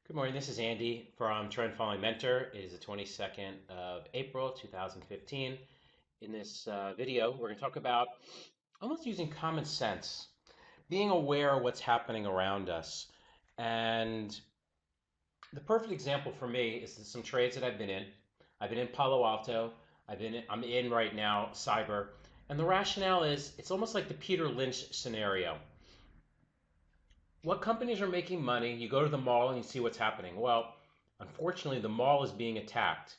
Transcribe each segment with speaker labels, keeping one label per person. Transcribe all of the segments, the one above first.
Speaker 1: Good morning, this is Andy from Trend Following Mentor. It is the 22nd of April 2015. In this video, we're going to talk about almost using common sense, being aware of what's happening around us. And the perfect example for me is some trades that I've been in. I've been in Palo Alto. I'm in right now cyber. And the rationale is it's almost like the Peter Lynch scenario. What companies are making money? You go to the mall and you see what's happening. Well, unfortunately, the mall is being attacked.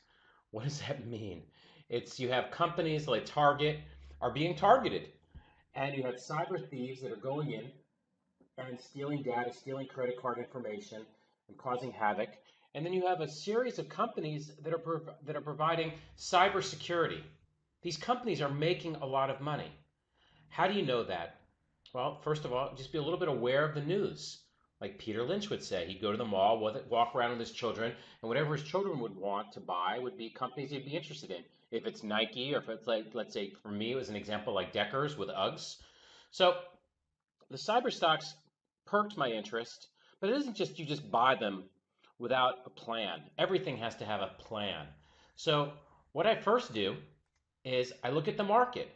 Speaker 1: What does that mean? It's you have companies like Target are being targeted, and you have cyber thieves that are going in and stealing data, stealing credit card information, and causing havoc. And then you have a series of companies that are providing cyber security. These companies are making a lot of money. How do you know that? Well, first of all, just be a little bit aware of the news. Like Peter Lynch would say, he'd go to the mall, walk around with his children, and whatever his children would want to buy would be companies he'd be interested in. If it's Nike, or if it's like, let's say for me, it was an example like Deckers with Uggs. So the cyber stocks perked my interest, but it isn't just you just buy them without a plan. Everything has to have a plan. So what I first do is I look at the market.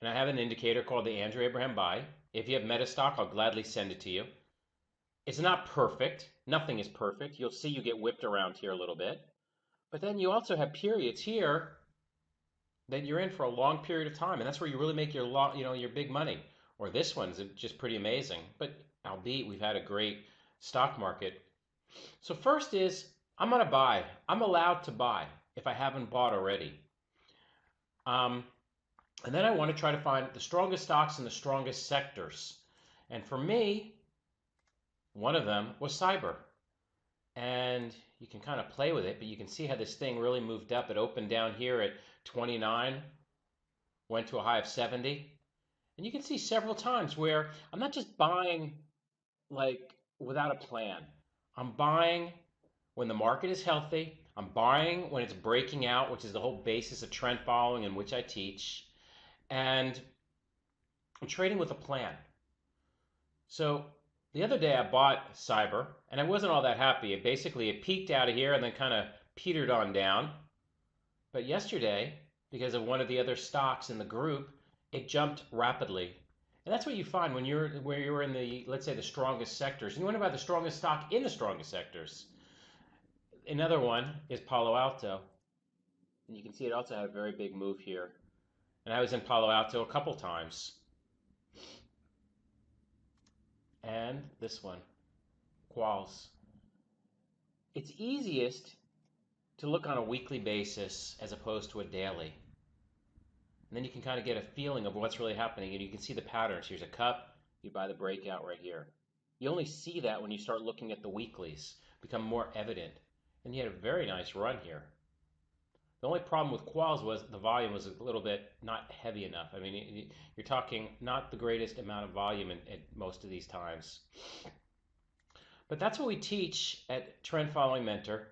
Speaker 1: And I have an indicator called the Andrew Abraham buy. If you have Metastock, I'll gladly send it to you. It's not perfect. Nothing is perfect. You'll see you get whipped around here a little bit. But then you also have periods here that you're in for a long period of time, and that's where you really make your big money. Or this one's just pretty amazing. But albeit we've had a great stock market. So first is I'm gonna buy. I'm allowed to buy if I haven't bought already. And then I want to try to find the strongest stocks in the strongest sectors. And for me, one of them was cyber. And you can kind of play with it, but you can see how this thing really moved up. It opened down here at 29, went to a high of 70. And you can see several times where I'm not just buying like without a plan. I'm buying when the market is healthy. I'm buying when it's breaking out, which is the whole basis of trend following in which I teach. And I'm trading with a plan. So the other day I bought cyber and I wasn't all that happy. It peaked out of here and then kind of petered on down. But yesterday, because of one of the other stocks in the group, it jumped rapidly. And that's what you find when you're in the, let's say, the strongest sectors. And you want to buy the strongest stock in the strongest sectors. Another one is Palo Alto. And you can see it also had a very big move here. And I was in Palo Alto a couple times. And this one, Quals. It's easiest to look on a weekly basis as opposed to a daily. And then you can kind of get a feeling of what's really happening. And you can see the patterns. Here's a cup. You buy the breakout right here. You only see that when you start looking at the weeklies, become more evident. And you had a very nice run here. The only problem with Quals was the volume was a little bit not heavy enough. I mean, you're talking not the greatest amount of volume at most of these times. But that's what we teach at Trend Following Mentor.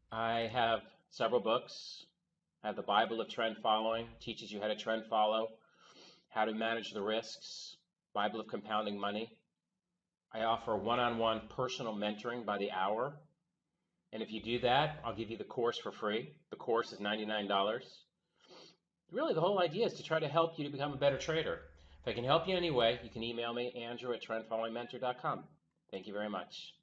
Speaker 1: I have several books. I have the Bible of Trend Following, teaches you how to trend follow, how to manage the risks, Bible of Compounding Money. I offer one-on-one personal mentoring by the hour. And if you do that, I'll give you the course for free. The course is $99. Really, the whole idea is to try to help you to become a better trader. If I can help you in any way, you can email me, Andrew at trendfollowingmentor.com. Thank you very much.